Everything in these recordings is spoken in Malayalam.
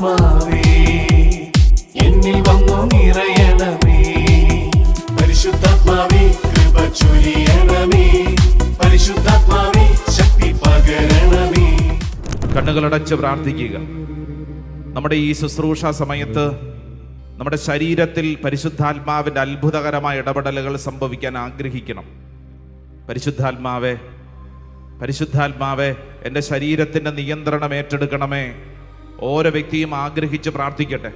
ആത്മാവേ എന്നിൽ വന്നു നിറയണമേ. പരിശുദ്ധാത്മാവേ കൃപ ചൊരിയണമേ. പരിശുദ്ധാത്മാവേ ശക്തി പകരണമേ. കണ്ണുകളടച്ച് പ്രാർത്ഥിക്കുക. നമ്മുടെ ഈ ശുശ്രൂഷ സമയത്ത് നമ്മുടെ ശരീരത്തിൽ പരിശുദ്ധാത്മാവിൻ്റെ അത്ഭുതകരമായ ഇടപെടലുകൾ സംഭവിക്കാൻ ആഗ്രഹിക്കണം. പരിശുദ്ധാത്മാവേ, പരിശുദ്ധാത്മാവേ, എൻ്റെ ശരീരത്തിൻ്റെ നിയന്ത്രണം ഏറ്റെടുക്കണമേ. ഓരോ വ്യക്തിയും ആഗ്രഹിച്ച് പ്രാർത്ഥിക്കട്ടെ.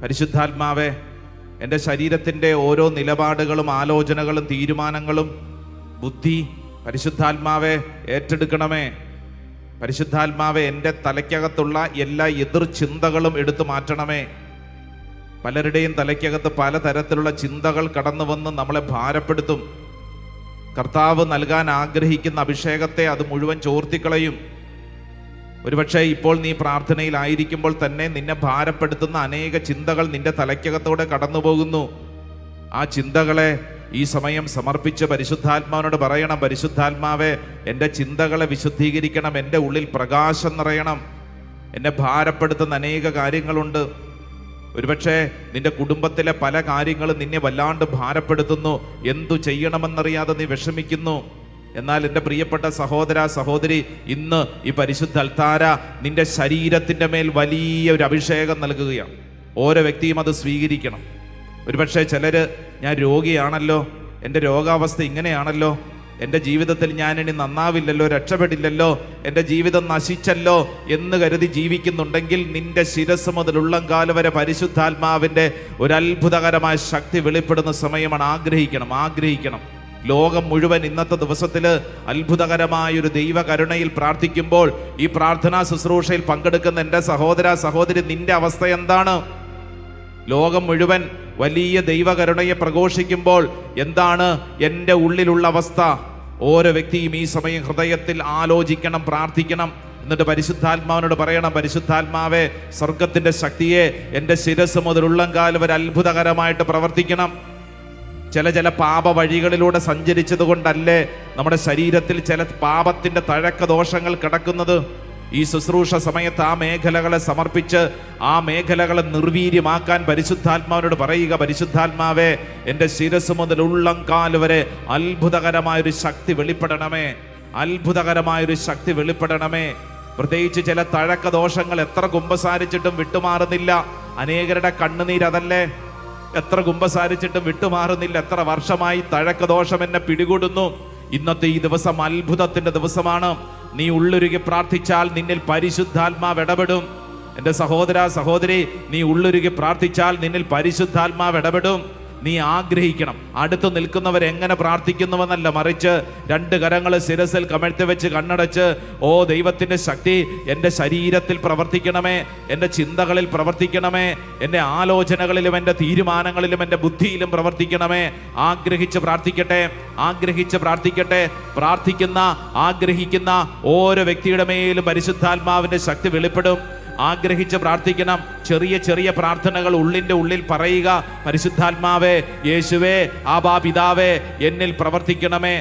പരിശുദ്ധാത്മാവേ, എൻ്റെ ശരീരത്തിൻ്റെ ഓരോ നിലപാടുകളും ആലോചനകളും തീരുമാനങ്ങളും ബുദ്ധി പരിശുദ്ധാത്മാവേ ഏറ്റെടുക്കണമേ. പരിശുദ്ധാത്മാവേ, എൻ്റെ തലയ്ക്കകത്തുള്ള എല്ലാ എതിർ ചിന്തകളും എടുത്തു മാറ്റണമേ. പലരുടെയും തലയ്ക്കകത്ത് പലതരത്തിലുള്ള ചിന്തകൾ കടന്നു വന്ന് നമ്മളെ ഭാരപ്പെടുത്തും. കർത്താവ് നൽകാൻ ആഗ്രഹിക്കുന്ന അഭിഷേകത്തെ അത് മുഴുവൻ ചോർത്തിക്കളയും. ഒരുപക്ഷെ ഇപ്പോൾ നീ പ്രാർത്ഥനയിലായിരിക്കുമ്പോൾ തന്നെ നിന്നെ ഭാരപ്പെടുത്തുന്ന അനേക ചിന്തകൾ നിന്റെ തലയ്ക്കകത്തോടെ കടന്നു പോകുന്നു. ആ ചിന്തകളെ ഈ സമയം സമർപ്പിച്ച് പരിശുദ്ധാത്മാവിനോട് പറയണം, പരിശുദ്ധാത്മാവേ, എൻ്റെ ചിന്തകളെ വിശുദ്ധീകരിക്കണം. എൻ്റെ ഉള്ളിൽ പ്രകാശം നിറയണം. എന്നെ ഭാരപ്പെടുത്തുന്ന അനേക കാര്യങ്ങളുണ്ട്. ഒരുപക്ഷെ നിന്റെ കുടുംബത്തിലെ പല കാര്യങ്ങളും നിന്നെ വല്ലാണ്ട് ഭാരപ്പെടുത്തുന്നു. എന്തു ചെയ്യണമെന്നറിയാതെ നീ വിഷമിക്കുന്നു. എന്നാൽ എൻ്റെ പ്രിയപ്പെട്ട സഹോദര സഹോദരി, ഇന്ന് ഈ പരിശുദ്ധ അൽത്താര നിന്റെ ശരീരത്തിൻ്റെ മേൽ വലിയ ഒരു അഭിഷേകം നൽകുകയാണ്. ഓരോ വ്യക്തിയും അത് സ്വീകരിക്കണം. ഒരുപക്ഷെ ചിലർ, ഞാൻ രോഗിയാണല്ലോ, എൻ്റെ രോഗാവസ്ഥ ഇങ്ങനെയാണല്ലോ, എൻ്റെ ജീവിതത്തിൽ ഞാനിനി നന്നാവില്ലല്ലോ, രക്ഷപ്പെടില്ലല്ലോ, എൻ്റെ ജീവിതം നശിച്ചല്ലോ എന്ന് കരുതി ജീവിക്കുന്നുണ്ടെങ്കിൽ നിന്റെ ശിരസ് മുതൽ ഉള്ളംകാല് വരെ പരിശുദ്ധാത്മാവിൻ്റെ ഒരു അത്ഭുതകരമായ ശക്തി വെളിപ്പെടുന്ന സമയമാണ്. ആഗ്രഹിക്കണം. ലോകം മുഴുവൻ ഇന്നത്തെ ദിവസത്തിൽ അത്ഭുതകരമായൊരു ദൈവകരുണയിൽ പ്രാർത്ഥിക്കുമ്പോൾ ഈ പ്രാർത്ഥനാ ശുശ്രൂഷയിൽ പങ്കെടുക്കുന്ന എൻ്റെ സഹോദര സഹോദരി, നിന്റെ അവസ്ഥ എന്താണ്? ലോകം മുഴുവൻ വലിയ ദൈവകരുണയെ പ്രഘോഷിക്കുമ്പോൾ എന്താണ് എൻ്റെ ഉള്ളിലുള്ള അവസ്ഥ? ഓരോ വ്യക്തിയും ഈ സമയം ഹൃദയത്തിൽ ആലോചിക്കണം, പ്രാർത്ഥിക്കണം. എന്നിട്ട് പരിശുദ്ധാത്മാവിനോട് പറയണം, പരിശുദ്ധാത്മാവേ, സ്വർഗത്തിൻ്റെ ശക്തിയെ എൻ്റെ ശിരസ് മുതൽ ഉള്ളംകാൽ വരെ അത്ഭുതകരമായിട്ട് പ്രവർത്തിക്കണം. ചില പാപ വഴികളിലൂടെ സഞ്ചരിച്ചത് കൊണ്ടല്ലേ നമ്മുടെ ശരീരത്തിൽ ചില പാപത്തിൻ്റെ തഴക്കദോഷങ്ങൾ കിടക്കുന്നത്. ഈ ശുശ്രൂഷ സമയത്ത് ആ മേഖലകളെ സമർപ്പിച്ച് ആ മേഖലകളെ നിർവീര്യമാക്കാൻ പരിശുദ്ധാത്മാവിനോട് പറയുക, പരിശുദ്ധാത്മാവേ, എൻ്റെ ശിരസ് മുതൽ ഉള്ളംകാൽ വരെ അത്ഭുതകരമായൊരു ശക്തി വെളിപ്പെടണമേ. അത്ഭുതകരമായൊരു ശക്തി വെളിപ്പെടണമേ. പ്രത്യേകിച്ച് ചില തഴക്കദോഷങ്ങൾ എത്ര കുമ്പസാരിച്ചിട്ടും വിട്ടുമാറുന്നില്ല. അനേകരുടെ കണ്ണുനീരതല്ലേ? എത്ര കുമ്പസാരിച്ചിട്ടും വിട്ടുമാറുന്നില്ല. എത്ര വർഷമായി തഴക്കദോഷം എന്നെ പിടികൂടുന്നു. ഇന്നത്തെ ഈ ദിവസം അത്ഭുതത്തിന്റെ ദിവസമാണ്. നീ ഉള്ളുരുകി പ്രാർത്ഥിച്ചാൽ നിന്നിൽ പരിശുദ്ധാത്മാവ് ഇടപെടും. എൻ്റെ സഹോദര സഹോദരി, നീ ഉള്ളുരുകി പ്രാർത്ഥിച്ചാൽ നിന്നിൽ പരിശുദ്ധാത്മാവ് ഇടപെടും. നീ ആഗ്രഹിക്കണം. അടുത്ത് നിൽക്കുന്നവർ എങ്ങനെ പ്രാർത്ഥിക്കുന്നുവെന്നല്ല, മറിച്ച് രണ്ട് കരങ്ങൾ ശിരസിൽ കമഴ്ത്തി വെച്ച് കണ്ണടച്ച്, ഓ ദൈവത്തിൻ്റെ ശക്തി എൻ്റെ ശരീരത്തിൽ പ്രവർത്തിക്കണമേ, എൻ്റെ ചിന്തകളിൽ പ്രവർത്തിക്കണമേ, എൻ്റെ ആലോചനകളിലും എൻ്റെ തീരുമാനങ്ങളിലും എൻ്റെ ബുദ്ധിയിലും പ്രവർത്തിക്കണമേ. ആഗ്രഹിച്ച് പ്രാർത്ഥിക്കട്ടെ. പ്രാർത്ഥിക്കുന്ന ആഗ്രഹിക്കുന്ന ഓരോ വ്യക്തിയുടെ മേലും പരിശുദ്ധാത്മാവിൻ്റെ ശക്തി വെളിപ്പെടും. ആഗ്രഹിച്ച് പ്രാർത്ഥിക്കണം. ചെറിയ പ്രാർത്ഥനകൾ ഉള്ളിൽ പറയുക. പരിശുദ്ധാത്മാവേ, യേശുവേ, ആബാ പിതാവേ, എന്നിൽ പ്രവർത്തിക്കണമേ.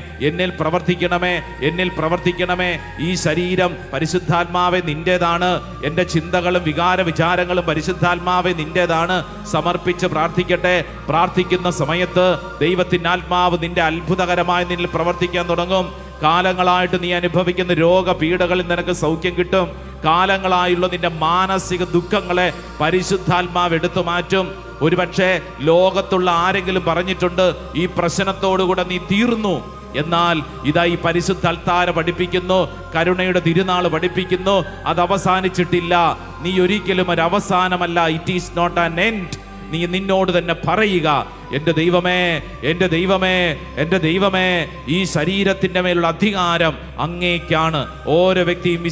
ഈ ശരീരം പരിശുദ്ധാത്മാവേ നിന്റേതാണ്. എൻ്റെ ചിന്തകളും വിചാരങ്ങളും പരിശുദ്ധാത്മാവേ നിന്റേതാണ്. സമർപ്പിച്ച് പ്രാർത്ഥിക്കട്ടെ. പ്രാർത്ഥിക്കുന്ന സമയത്ത് ദൈവത്തിൻ്റെ ആത്മാവ് നിന്റെ അത്ഭുതകരമായി നിന്നിൽ പ്രവർത്തിക്കാൻ തുടങ്ങും. കാലങ്ങളായിട്ട് നീ അനുഭവിക്കുന്ന രോഗപീഠകളിൽ നിനക്ക് സൗഖ്യം കിട്ടും. കാലങ്ങളായുള്ള നിന്റെ മാനസിക ദുഃഖങ്ങളെ പരിശുദ്ധാത്മാവ് എടുത്തു മാറ്റും. ഒരുപക്ഷെ ലോകത്തുള്ള ആരെങ്കിലും പറഞ്ഞിട്ടുണ്ട്, ഈ പ്രശ്നത്തോടുകൂടെ നീ തീർന്നു. എന്നാൽ ഇതാ ഈ പരിശുദ്ധ അൽത്താര പഠിപ്പിക്കുന്നു, കരുണയുടെ തിരുനാൾ പഠിപ്പിക്കുന്നു, അത് അവസാനിച്ചിട്ടില്ല. നീ ഒരിക്കലും ഒരു അവസാനമല്ല. It is not an end. നീ നിന്നോട് തന്നെ പറയുക, എൻ്റെ ദൈവമേ, ഈ ശരീരത്തിൻ്റെ മേലുള്ള അധികാരം അങ്ങേക്കാണ്. ഓരോ വ്യക്തിയും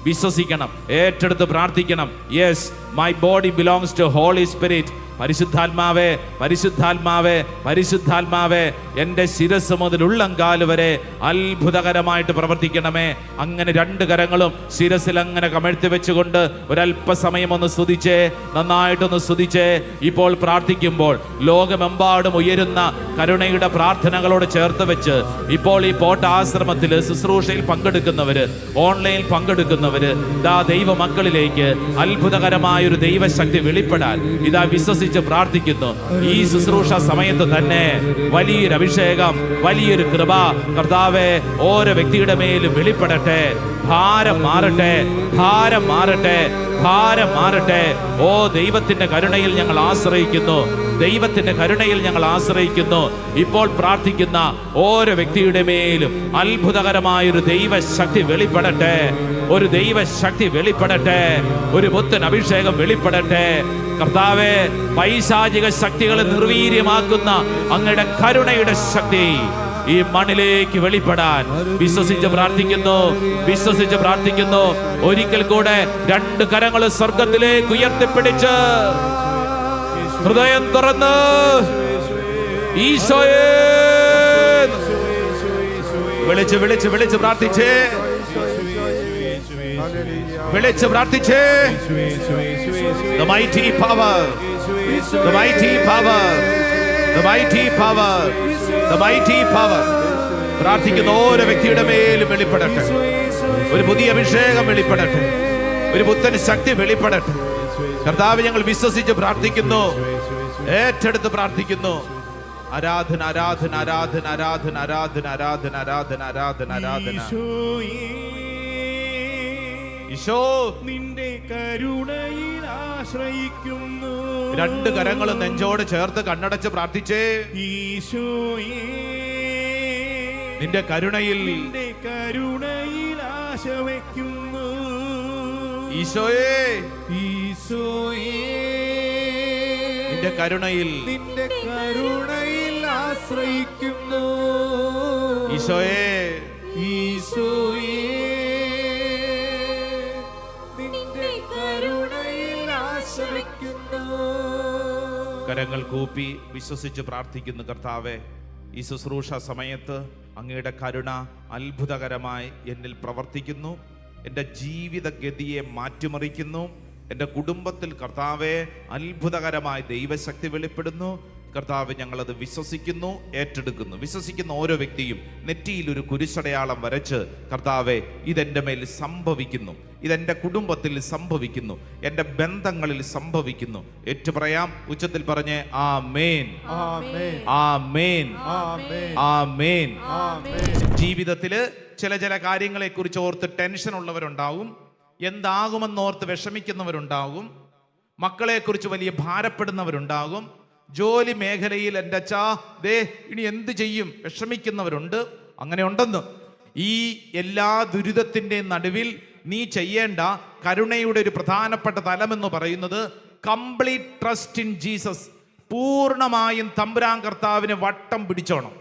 വിശ്വസിക്കണം, ഏറ്റെടുത്ത് പ്രാർത്ഥിക്കണം. Yes, My body belongs to Holy Spirit. പരിശുദ്ധാത്മാവേ, പരിശുദ്ധാത്മാവേ, പരിശുദ്ധാത്മാവേ, എൻ്റെ ശിരസ് മുതൽ ഉള്ളങ്കാല് വരെ അത്ഭുതകരമായിട്ട് പ്രവർത്തിക്കണമേ. അങ്ങനെ രണ്ട് കരങ്ങളും ശിരസിൽ അങ്ങനെ കമഴ്ത്തി വെച്ചുകൊണ്ട് ഒരല്പസമയം ഒന്ന് സ്തുതിച്ചേ, നന്നായിട്ടൊന്ന് സ്തുതിച്ചേ. ഇപ്പോൾ പ്രാർത്ഥിക്കുമ്പോൾ ലോകമെമ്പാടും ഉയരുന്ന കരുണയുടെ പ്രാർത്ഥനകളോട് ചേർത്ത് വെച്ച് ഇപ്പോൾ ഈ പോട്ടാശ്രമത്തിൽ ശുശ്രൂഷയിൽ പങ്കെടുക്കുന്നവര്, ഓൺലൈനിൽ പങ്കെടുക്കുന്നവര്, ഇതാ ദൈവ മക്കളിലേക്ക് അത്ഭുതകരമായൊരു ദൈവശക്തി വെളിപ്പെടാൻ ഇതാ വിശ്വസിച്ച് പ്രാർത്ഥിക്കുന്നു. ഈ ശുശ്രൂഷ സമയത്ത് തന്നെ വലിയൊരു അഭിഷേകം, വലിയൊരു കൃപ കർത്താവേ ഓരോ വ്യക്തിയുടെ മേലും വെളിപ്പെടട്ടെ. ഭാരം മാറട്ടെ, ഭാരം മാറട്ടെ, ഭാരം മാറട്ടെ. ഓ ദൈവത്തിന്റെ കരുണയിൽ ഞങ്ങൾ ആശ്രയിക്കുന്നു, ദൈവത്തിന്റെ കരുണയിൽ ഞങ്ങൾ ആശ്രയിക്കുന്നു. ഇപ്പോൾ പ്രാർത്ഥിക്കുന്ന ഓരോ വ്യക്തിയുടെ മേലും അത്ഭുതകരമായൊരു ദൈവശക്തി വെളിപ്പെടട്ടെ, ഒരു ദൈവശക്തി വെളിപ്പെടട്ടെ, ഒരു പുത്തൻ അഭിഷേകം വെളിപ്പെടട്ടെ. കർത്താവേ, പൈശാചിക ശക്തികളെ നിർവീര്യമാക്കുന്ന അങ്ങയുടെ കരുണയുടെ ശക്തി ഈ മണ്ണിലേക്ക് വെളിപ്പെടാൻ വിശ്വസിച്ച് പ്രാർത്ഥിക്കുന്നു, വിശ്വസിച്ച് പ്രാർത്ഥിക്കുന്നു. ഒരിക്കൽ കൂടെ രണ്ട് കരങ്ങൾ സ്വർഗത്തിലേക്ക് ഉയർത്തിപ്പിടിച്ച് ഹൃദയം തുറന്ന് ഈശോയെ വിളിച്ച് വിളിച്ച് വിളിച്ച് പ്രാർത്ഥിച്ചേ, വിളിച്ച് പ്രാർത്ഥിച്ചേ. The mighty power, the mighty power, the mighty power, the mighty power. പ്രാർത്ഥിക്കുന്ന ഓരോ വ്യക്തിയുടെ മേലും വെളിപ്പെടട്ടെ, ഒരു പുതിയ അഭിഷേകം വെളിപ്പെടട്ടെ, ഒരു പുത്തൻ ശക്തി വെളിപ്പെടട്ടെ. കർത്താവ്, ഞങ്ങൾ വിശ്വസിച്ച് പ്രാർത്ഥിക്കുന്നു, ഏറ്റെടുത്ത് പ്രാർത്ഥിക്കുന്നു. ആരാധന, ആരാധന, ആരാധന, ആരാധന, ആരാധന, ആരാധന, ആരാധന, ആരാധന, ആരാധന. ഈശോ, നിന്റെ കരുണയിൽ ആശ്രയിക്കുന്നു. രണ്ട് കരങ്ങളും നെഞ്ചോട് ചേർത്ത് കണ്ണടച്ച് പ്രാർത്ഥിച്ചേ. ഈശോയേ, നിന്റെ കരുണയിൽ, നിന്റെ കരുണയിൽ ആശ വയ്ക്കുന്നു. ഈശോയേ, ഈശോയേ, നിന്റെ കരുണയിൽ, നിന്റെ കരുണയിൽ ആശ്രയിക്കുന്നു. ഈശോയേ, ഈശോയേ, നിന്റെ കരുണയിൽ ആശ്രയിക്കുന്നു. കരങ്ങൾ കൂപ്പി വിശ്വസിച്ച് പ്രാർത്ഥിക്കുന്നു. കർത്താവേ, ഈ ശുശ്രൂഷ സമയത്ത് അങ്ങയുടെ കരുണ അത്ഭുതകരമായി എന്നിൽ പ്രവർത്തിക്കുന്നു, എൻ്റെ ജീവിതഗതിയെ മാറ്റിമറിക്കുന്നു. എൻ്റെ കുടുംബത്തിൽ കർത്താവെ അത്ഭുതകരമായ ദൈവശക്തി വെളിപ്പെടുന്നു. കർത്താവ്, ഞങ്ങളത് വിശ്വസിക്കുന്നു, ഏറ്റെടുക്കുന്നു. വിശ്വസിക്കുന്ന ഓരോ വ്യക്തിയും നെറ്റിയിൽ ഒരു കുരിശടയാളം വരച്ച്, കർത്താവെ, ഇതെൻ്റെ മേൽ സംഭവിക്കുന്നു, ഇതെൻ്റെ കുടുംബത്തിൽ സംഭവിക്കുന്നു, എൻ്റെ ബന്ധങ്ങളിൽ സംഭവിക്കുന്നു. ഏറ്റു പറയാം, ഉച്ചത്തിൽ പറഞ്ഞേ ആമേൻ, ആമേൻ, ആമേൻ, ആമേൻ, ആമേൻ. ആമേൻ. ജീവിതത്തില് ചില കാര്യങ്ങളെ കുറിച്ച് ഓർത്ത് ടെൻഷൻ ഉള്ളവരുണ്ടാവും, എന്താകുമെന്നോർത്ത് വിഷമിക്കുന്നവരുണ്ടാകും, മക്കളെക്കുറിച്ച് വലിയ ഭാരപ്പെടുന്നവരുണ്ടാകും, ജോലി മേഖലയിൽ എൻ്റെ അച്ഛാ ദേ ഇനി എന്ത് ചെയ്യും വിഷമിക്കുന്നവരുണ്ട്. അങ്ങനെ ഉണ്ടെന്ന്. ഈ എല്ലാ ദുരിതത്തിൻ്റെ നടുവിൽ നീ ചെയ്യേണ്ട കരുണയുടെ ഒരു പ്രധാനപ്പെട്ട തലമെന്ന് പറയുന്നത് കംപ്ലീറ്റ് ട്രസ്റ്റ് ഇൻ ജീസസ്. പൂർണ്ണമായും തമ്പുരാൻ കർത്താവിനെ വട്ടം പിടിച്ചോണം.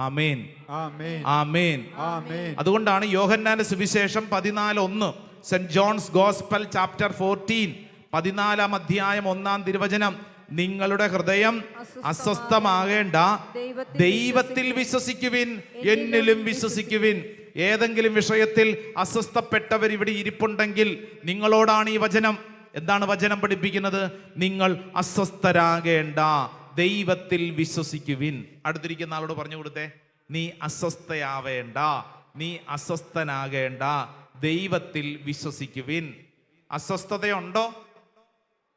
ആമേൻ, ആമേൻ, ആമേൻ, ആമേൻ. അതുകൊണ്ടാണ് യോഹന്നാന്റെ സുവിശേഷം 14:1, സെന്റ് ജോൺസ് ഗോസ്പൽ ചാപ്റ്റർ 14, 14 അധ്യായം 1 തിരുവചനം, നിങ്ങളുടെ ഹൃദയം അസ്വസ്ഥമാകേണ്ട, ദൈവത്തിൽ വിശ്വസിക്കുവിൻ, എന്നിലും വിശ്വസിക്കുവിൻ. ഏതെങ്കിലും വിഷയത്തിൽ അസ്വസ്ഥപ്പെട്ടവർ ഇവിടെ ഇരിപ്പുണ്ടെങ്കിൽ നിങ്ങളോടാണ് ഈ വചനം. എന്താണ് വചനം പഠിപ്പിക്കുന്നത്? നിങ്ങൾ അസ്വസ്ഥരാകേണ്ട, ദൈവത്തിൽ വിശ്വസിക്കുവിൻ. അടുത്തിരിക്കുന്ന ആളോട് പറഞ്ഞു കൊടുത്തേ, നീ അസ്വസ്ഥയാവേണ്ട, നീ അസ്വസ്ഥനാകേണ്ട, ദൈവത്തിൽ വിശ്വസിക്കുവിൻ. അസ്വസ്ഥതയുണ്ടോ?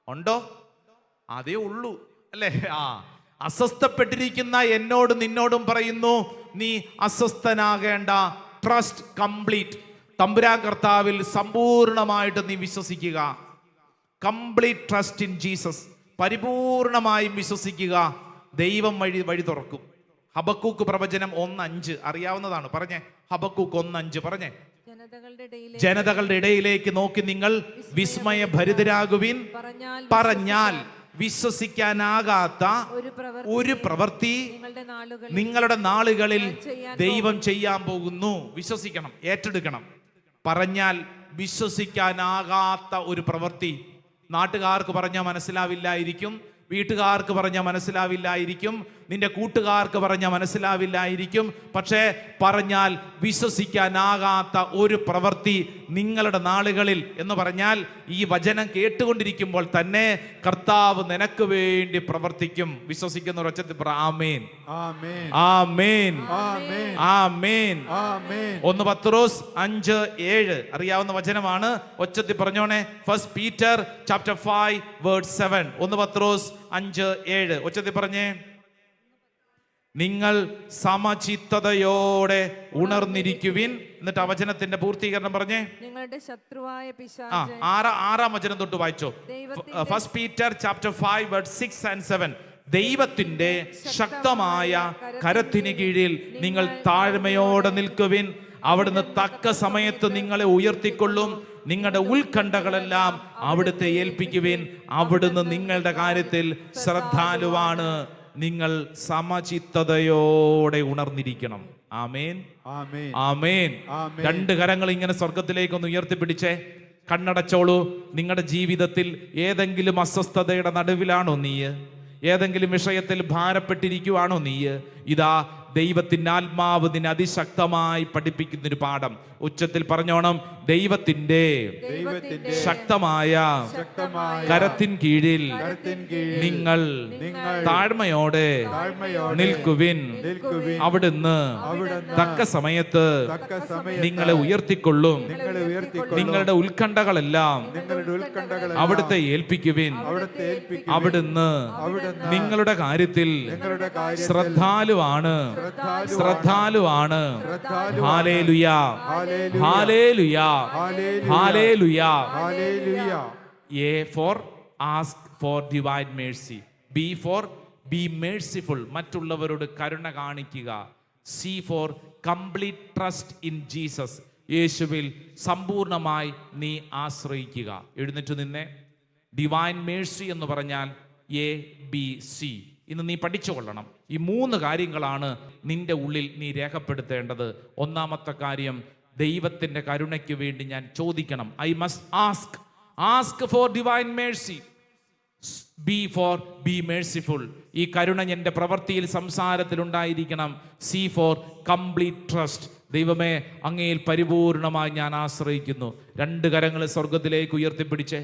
ഉണ്ടോ? അതേ ഉള്ളൂ അല്ലേ? അസ്വസ്ഥപ്പെട്ടിരിക്കുന്ന എന്നോട് നിന്നോടും പറയുന്നു, നീ അസ്വസ്ഥനാകേണ്ട. Trust complete. തമ്പുരാൻ കർത്താവിൽ സമ്പൂർണമായിട്ട് നീ വിശ്വസിക്കുക. Complete trust in Jesus. പരിപൂർണമായും വിശ്വസിക്കുക. ദൈവം വഴി തുറക്കും. ഹബക്കൂക്ക് പ്രവചനം 1:5 അറിയാവുന്നതാണ്. പറഞ്ഞേ, ഹബക്കൂക്ക് 1:5 പറഞ്ഞേ. ജനതകളുടെ ഇടയിലേക്ക് നോക്കി നിങ്ങൾ വിസ്മയഭരിതരാകുവിൻ. പറഞ്ഞാൽ വിശ്വസിക്കാനാകാത്ത ഒരു പ്രവൃത്തി നിങ്ങളുടെ നാളുകളിൽ ദൈവം ചെയ്യാൻ പോകുന്നു. വിശ്വസിക്കണം, ഏറ്റെടുക്കണം. പറഞ്ഞാൽ വിശ്വസിക്കാനാകാത്ത ഒരു പ്രവൃത്തി നാട്ടുകാർക്ക് പറഞ്ഞാൽ മനസ്സിലാവില്ലായിരിക്കും, വീട്ടുകാർക്ക് പറഞ്ഞാൽ മനസ്സിലാവില്ലായിരിക്കും, നിന്റെ കൂട്ടുകാർക്ക് പറഞ്ഞാൽ മനസ്സിലാവില്ലായിരിക്കും. പക്ഷേ പറഞ്ഞാൽ വിശ്വസിക്കാനാകാത്ത ഒരു പ്രവൃത്തി നിങ്ങളുടെ നാളുകളിൽ എന്ന് പറഞ്ഞാൽ ഈ വചനം കേട്ടുകൊണ്ടിരിക്കുമ്പോൾ തന്നെ കർത്താവ് നിനക്ക് വേണ്ടി പ്രവർത്തിക്കും. വിശ്വസിക്കുന്ന ഒച്ചത്തിൽ പറ ആമേൻ, ആമേൻ, ആമേൻ, ആമേൻ, ആമേൻ. ആമേൻ. 1 പത്രോസ് 5:7 അറിയാവുന്ന വചനമാണ്. ഒച്ചത്തിൽ പറഞ്ഞോണേ. 1 Peter chapter 5 verse 7. 1 പത്രോസ് 5:7 ഒച്ചത്തിൽ പറഞ്ഞേ. നിങ്ങൾ സമചിത്തതയോടെ ഉണർന്നിരിക്കുവിൻ. എന്നിട്ട് ആ വചനത്തിന്റെ പൂർത്തീകരണം പറഞ്ഞേ. നിങ്ങളുടെ ശത്രുവായ ആ പിശാച് ആറാം വചനം തൊട്ട് വായിച്ചോ. 1 Peter chapter 5 verse 6 and 7. ദൈവത്തിന്റെ ശക്തമായ കരത്തിന് കീഴിൽ നിങ്ങൾ താഴ്മയോടെ നിൽക്കുവിൻ. അവിടുന്ന് തക്ക സമയത്ത് നിങ്ങളെ ഉയർത്തിക്കൊള്ളും. നിങ്ങളുടെ ഉത്കണ്ഠകളെല്ലാം അവിടുത്തെ ഏൽപ്പിക്കുവിൻ. അവിടുന്ന് നിങ്ങളുടെ കാര്യത്തിൽ ശ്രദ്ധാലുവാണ്. നിങ്ങൾ സമചിത്തതയോടെ ഉണർന്നിരിക്കണം. ആമേൻ, ആമേൻ, ആമേൻ. ആമേൻ. 2 കരങ്ങൾ ഇങ്ങനെ സ്വർഗത്തിലേക്ക് ഒന്ന് ഉയർത്തിപ്പിടിച്ചേ. കണ്ണടച്ചോളൂ. നിങ്ങളുടെ ജീവിതത്തിൽ ഏതെങ്കിലും അസ്വസ്ഥതയുടെ നടുവിലാണോ നീ? ഏതെങ്കിലും വിഷയത്തിൽ ഭാരപ്പെട്ടിരിക്കുവാണോ നീ? ഇതാ ദൈവത്തിന്റെ ആത്മാവ് നിന്നെ അതിശക്തമായി പഠിപ്പിക്കുന്നൊരു പാഠം. ഉച്ചത്തിൽ പറഞ്ഞോണം. ദൈവത്തിന്റെ ശക്തമായ കരത്തിൻ കീഴിൽ നിങ്ങൾ താഴ്മയോടെ നിൽക്കുവിൻ. അവിടുന്ന് തക്ക സമയത്ത് നിങ്ങളെ ഉയർത്തിക്കൊള്ളും. നിങ്ങളുടെ ഉത്കണ്ഠകളെല്ലാം അവിടുത്തെ ഏൽപ്പിക്കുവിൻ. അവിടുന്ന് നിങ്ങളുടെ കാര്യത്തിൽ ശ്രദ്ധാലുവാണ്. ശ്രദ്ധാലുവാണ്. Hallelujah, hallelujah, hallelujah. A for ask for divine mercy. B for be merciful. മറ്റുള്ളവരോട് കരുണ കാണിക്കുക. C for complete trust in Jesus. യേശുവിൽ സമ്പൂർണമായി നീ ആശ്രയിക്കുക. എഴുന്നേറ്റ് നിന്നെ. ഡിവൈൻ മേഴ്സി എന്ന് പറഞ്ഞാൽ ABC. ഇന്ന് നീ പഠിച്ചുകൊള്ളണം. ഈ 3 കാര്യങ്ങളാണ് നിന്റെ ഉള്ളിൽ നീ രേഖപ്പെടുത്തേണ്ടത്. ഒന്നാമത്തെ കാര്യം, ദൈവത്തിന്റെ കരുണയ്ക്ക് വേണ്ടി ഞാൻ ചോദിക്കണം. I must ask for divine mercy. B for be merciful. ഈ കരുണ എൻ്റെ പ്രവൃത്തിയിൽ സംസാരത്തിൽ ഉണ്ടായിരിക്കണം. C for complete trust. ദൈവമേ, അങ്ങയിൽ പരിപൂർണമായി ഞാൻ ആശ്രയിക്കുന്നു. 2 കരങ്ങൾ സ്വർഗത്തിലേക്ക് ഉയർത്തിപ്പിടിച്ചേ.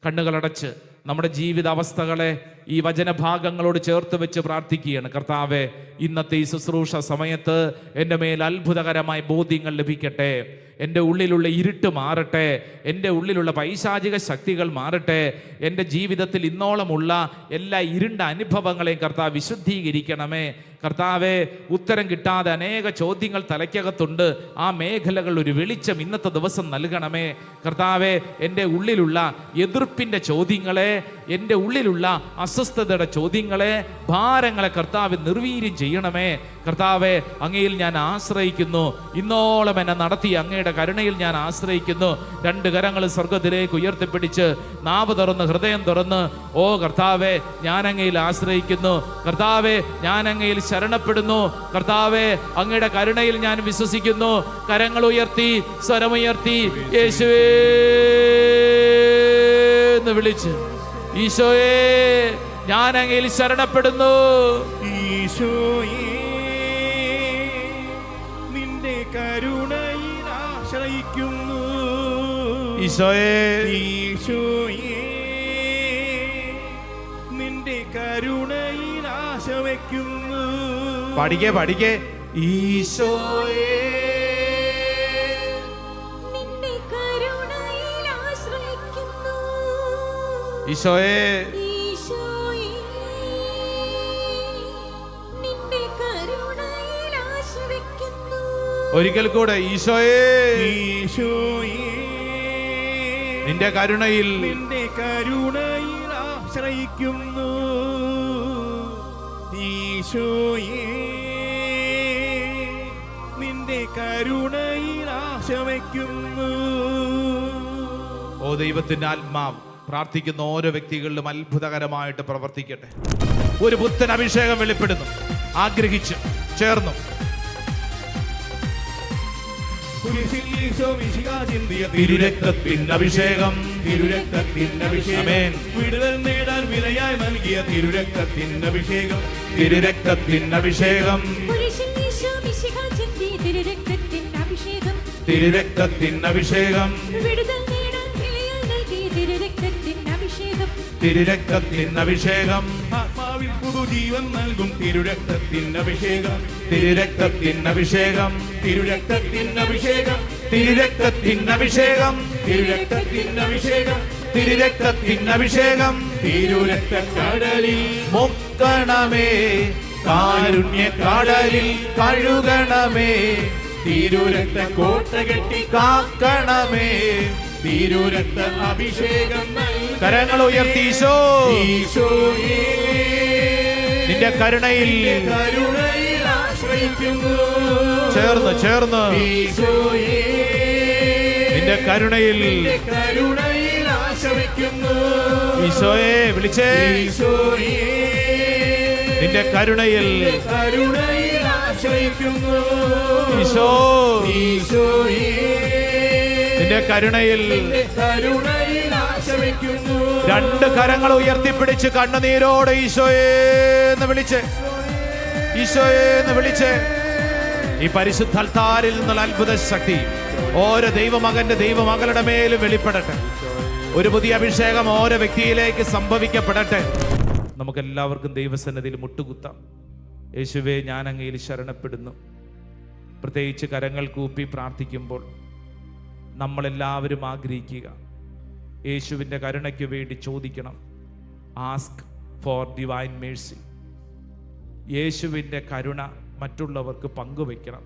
കണ്ണുകളടച്ച് നമ്മുടെ ജീവിത അവസ്ഥകളെ ഈ വചനഭാഗങ്ങളോട് ചേർത്ത് വെച്ച് പ്രാർത്ഥിക്കുകയാണ്. കർത്താവെ, ഇന്നത്തെ ഈ ശുശ്രൂഷ സമയത്ത് എൻ്റെ മേൽ അത്ഭുതകരമായ ബോധ്യങ്ങൾ ലഭിക്കട്ടെ. എൻ്റെ ഉള്ളിലുള്ള ഇരുട്ട് മാറട്ടെ. എൻ്റെ ഉള്ളിലുള്ള പൈശാചിക ശക്തികൾ മാറട്ടെ. എൻ്റെ ജീവിതത്തിൽ ഇന്നോളമുള്ള എല്ലാ ഇരുണ്ട അനുഭവങ്ങളെയും കർത്താവ് വിശുദ്ധീകരിക്കണമേ. കർത്താവെ, ഉത്തരം കിട്ടാതെ അനേക ചോദ്യങ്ങൾ തലയ്ക്കകത്തുണ്ട്. ആ മേഖലകൾ ഒരു വെളിച്ചം ഇന്നത്തെ ദിവസം നൽകണമേ. കർത്താവെ, എൻ്റെ ഉള്ളിലുള്ള എതിർപ്പിൻ്റെ ചോദ്യങ്ങളെ, എൻ്റെ ഉള്ളിലുള്ള അസ്വസ്ഥതയുടെ ചോദ്യങ്ങളെ, ഭാരങ്ങളെ കർത്താവ് നിർവീര്യം ചെയ്യണമേ. കർത്താവെ, അങ്ങയിൽ ഞാൻ ആശ്രയിക്കുന്നു. ഇന്നോളം എന്നെ നടത്തി അങ്ങയുടെ കരുണയിൽ ഞാൻ ആശ്രയിക്കുന്നു. 2 കരങ്ങൾ സ്വർഗത്തിലേക്ക് ഉയർത്തിപ്പിടിച്ച് നാവ് തുറന്ന് ഹൃദയം തുറന്ന്, ഓ കർത്താവെ, ഞാൻ അങ്ങയിൽ ആശ്രയിക്കുന്നു. കർത്താവെ, ഞാൻ അങ്ങയിൽ ശരണപ്പെടുന്നു. കർത്താവെ, അങ്ങയുടെ കരുണയിൽ ഞാൻ വിശ്വസിക്കുന്നു. കരങ്ങൾ ഉയർത്തി, സ്വരമുയർത്തി യേശുവേ എന്ന് വിളിച്ച്, ഈശോയേ, ഞാൻ അങ്ങയിൽ ശരണപ്പെടുന്നു. ഈശോയേ, നിന്റെ കരുണയിൽ ആശ്രയിക്കുന്നു. ഈശോയേ, ഈശോയേ, നിന്റെ കരുണയിൽ ആശ വയ്ക്കുന്നു. പഠിക്കേ. ഈശോയേ, നിന്റെ കരുണയിൽ ആശ്രയിക്കുന്നു. ഈശോയേ, ഈശോയേ, നിന്റെ കരുണയിൽ ആശ്രയിക്കുന്നു. ഒരിക്കൽ കൂടെ. ഈശോയേ, ഈശോയേ, നിന്റെ കരുണയിൽ ആശ്രയിക്കുന്നു. ഈശോയേ, നിന്റെ കരുണയിൽ ആശ വയ്ക്കുന്നു. ഓ ദൈവത്തിന്റെ ആത്മാവ് പ്രാർത്ഥിക്കുന്ന ഓരോ വ്യക്തികളിലും അത്ഭുതകരമായിട്ട് പ്രവർത്തിക്കട്ടെ. ഒരു പുത്തൻ അഭിഷേകം വെളിപ്പെടുന്നു. ആഗ്രഹിച്ച് ചേർന്നു. കുരിശിൽ ഈശോ മിശിഹാ ചിന്തിയ തിരുരക്തത്തിൻ അഭിഷേകം, തിരുരക്തത്തിൻ അഭിഷേകം, ആമേൻ. വിടുതൽ നേടാൻ വിലയായി നൽകിയ തിരുരക്തത്തിൻ അഭിഷേകം, തിരുരക്തത്തിൻ അഭിഷേകം, കുരിശിൽ ഈശോ മിശിഹാ ചിന്തിയ തിരുരക്തത്തിൻ അഭിഷേകം, തിരുരക്തത്തിൻ അഭിഷേകം, വിടുതൽ നേടാൻ വിലയായി നൽകിയ തിരുരക്തത്തിൻ അഭിഷേകം, തിരുരക്തത്തിൻ അഭിഷേകം, ആത്മാവിൽ പുതുജീവൻ നൽകും തിരുരക്തത്തിൻ അഭിഷേകം, തിരുരക്തത്തിൻ അഭിഷേകം, തിരുരക്തത്തിൻ അഭിഷേകം, തിരുരക്തത്തിൻ അഭിഷേകം, തിരുരക്തത്തിൻ അഭിഷേകം, തിരുരക്തത്തിൻ അഭിഷേകം, തിരുരക്തക്കടലിൽ മുക്കണമേ, കാരുണ്യ കടലിൽ കഴുകണമേ, തിരുരക്ത കോട്ട കെട്ടി കാക്കണമേ. തിരുരക്ത അഭിഷേകം നൽകി കരങ്ങൾ ഉയർത്തി ഈശോ, ഈശോയേ നിന്റെ കരുണയിൽ കരുണയിൽ ആശ്രയിക്കുന്നു, ചേർന്ന് ചേർന്ന് ഈശോയേ നിന്റെ കരുണയിൽ കരുണയിൽ ആശ്രയിക്കുന്നു, ഈശോയെ വിളിച്ചേ, ഈശോയേ നിന്റെ കരുണയിൽ കരുണയിൽ ആശ്രയിക്കുന്നു, ഈശോ, ഈശോയേ നിന്റെ കരുണയിൽ. കരുണയിൽ ആശ്രയിക്കുന്നു. രണ്ട് കരങ്ങൾ ഉയർത്തിപ്പിടിച്ച് കണ്ണുനീരോടെ ഈശോയെ എന്ന് വിളിച്ച്, ഈശോയെ എന്ന് വിളിച്ച് ഈ പരിശുദ്ധ അൽത്താരിൽ നിന്നുള്ള അത്ഭുത ശക്തി ഓരോ ദൈവമകന്റെ ദൈവമകളുടെ മേലും വെളിപ്പെടട്ടെ. ഒരു പുതിയ അഭിഷേകം ഓരോ വ്യക്തിയിലേക്ക് സംഭവിക്കപ്പെടട്ടെ. നമുക്കെല്ലാവർക്കും ദൈവസന്നിധിയിൽ മുട്ടുകുത്താം. യേശുവേ, ഞാൻ അങ്ങയിൽ ശരണപ്പെടുന്നു. പ്രത്യേകിച്ച് കരങ്ങൾ കൂപ്പി പ്രാർത്ഥിക്കുമ്പോൾ നമ്മളെല്ലാവരും ആഗ്രഹിക്കുക, യേശുവിൻ്റെ കരുണയ്ക്ക് വേണ്ടി ചോദിക്കണം. Ask for divine mercy. യേശുവിൻ്റെ കരുണ മറ്റുള്ളവർക്ക് പങ്കുവയ്ക്കണം.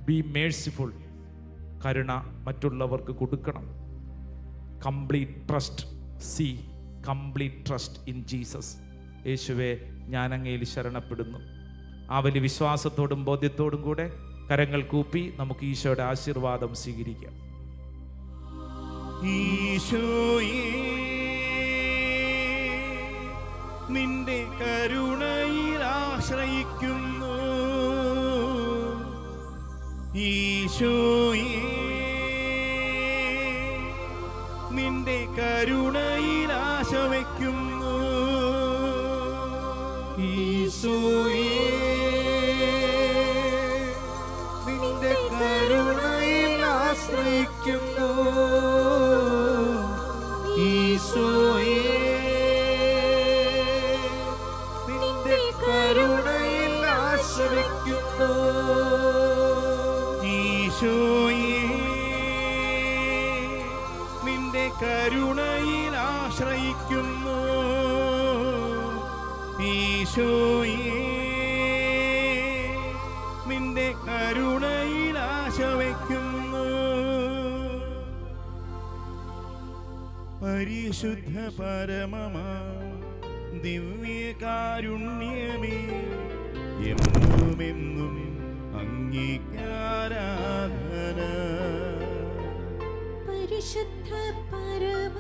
Be merciful. കരുണ മറ്റുള്ളവർക്ക് കൊടുക്കണം. Complete trust. C complete trust in Jesus. യേശുവെ, ഞാൻ അങ്ങയിൽ ശരണപ്പെടുന്നു. ആ വലിയ വിശ്വാസത്തോടും ബോധ്യത്തോടും കൂടെ കരങ്ങൾ കൂപ്പി നമുക്ക് ഈശോയുടെ ആശീർവാദം സ്വീകരിക്കാം. ഈശോയേ, നിന്റെ കരുണയിൽ ആശ്രയിക്കുന്നു, ഈശോയേ, നിന്റെ കരുണയിൽ ആശ വയ്ക്കുന്നു, ഈശോയേ, നിന്റെ കരുണയിൽ ആശ്രയിക്കുന്നു, ഈശോയേ, നിന്റെ കരുണയിൽ ആശ്രയിക്കുന്നു, ഈശോയേ, നിന്റെ കരുണയിൽ ആശ്രയിക്കുന്നു, ഈശോയേ, നിന്റെ കരുണയിൽ ആശ വയ്ക്കുന്നു. പരിശുദ്ധ പരമമാ ദിവ്യകാരുണ്യമേ, എന്നുമെന്നും അംഗീകാരാധന. പരിശുദ്ധ പരമ